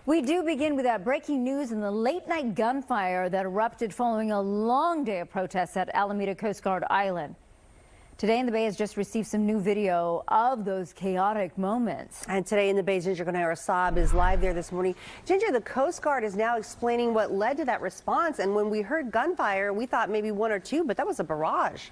We do begin with that breaking news in the late-night gunfire that erupted following a long day of protests at Alameda Coast Guard Island. Today in the Bay has just received some new video of those chaotic moments. And today in the Bay, Conejero Saab is live there this morning. Ginger, the Coast Guard is now explaining what led to that response. And when we heard gunfire, we thought maybe one or two, but that was a barrage.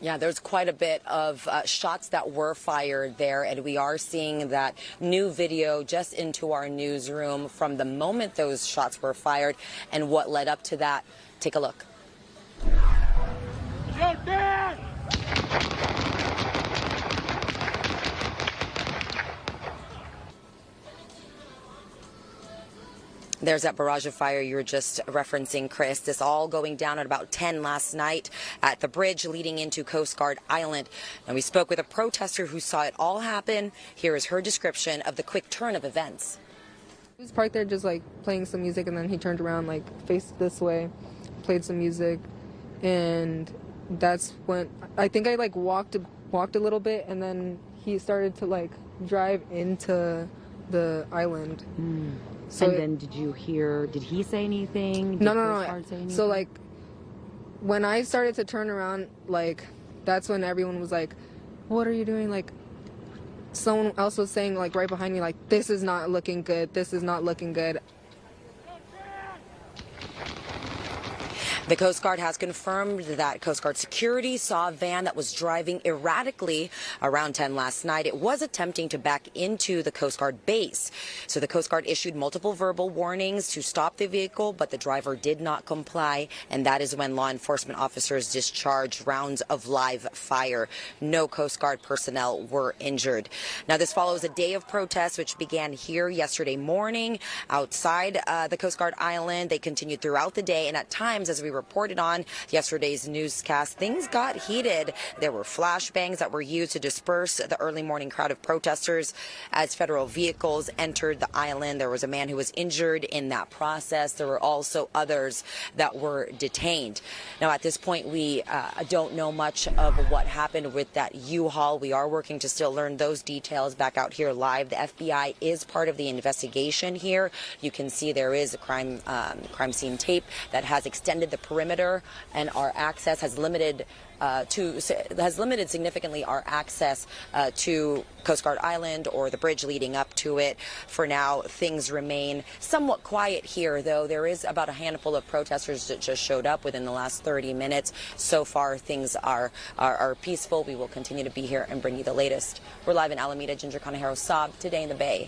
Yeah, there's quite a bit of shots that were fired there, and we are seeing that new video just into our newsroom from the moment those shots were fired and what led up to that. Take a look. Shoot down! There's that barrage of fire you were just referencing, Chris. This all going down at about 10 last night at the bridge leading into Coast Guard Island. And we spoke with a protester who saw it all happen. Here is her description of the quick turn of events. He was parked there just like playing some music, and then he turned around, like faced this way, played some music, and that's when I think I like walked a little bit, and then he started to like drive into the island. So and then did he say anything? No. So like when I started to turn around, like that's when everyone was like, what are you doing? Like someone else was saying like right behind me, like, this is not looking good. This is not looking good. The Coast Guard has confirmed that Coast Guard security saw a van that was driving erratically around 10 last night. It was attempting to back into the Coast Guard base. So the Coast Guard issued multiple verbal warnings to stop the vehicle, but the driver did not comply, and that is when law enforcement officers discharged rounds of live fire. No Coast Guard personnel were injured. Now, this follows a day of protests which began here yesterday morning outside the Coast Guard Island. They continued throughout the day, and at times, as we reported on yesterday's newscast, things got heated. There were flashbangs that were used to disperse the early morning crowd of protesters as federal vehicles entered the island. There was a man who was injured in that process. There were also others that were detained. Now, at this point, we don't know much of what happened with that U-Haul. We are working to still learn those details back out here live. The FBI is part of the investigation here. You can see there is a crime scene tape that has extended the perimeter, and our access has limited significantly our access to Coast Guard Island or the bridge leading up to it. For now, things remain somewhat quiet here, though. There is about a handful of protesters that just showed up within the last 30 minutes. So far, things are peaceful. We will continue to be here and bring you the latest. We're live in Alameda. Conejero Saab, today in the Bay.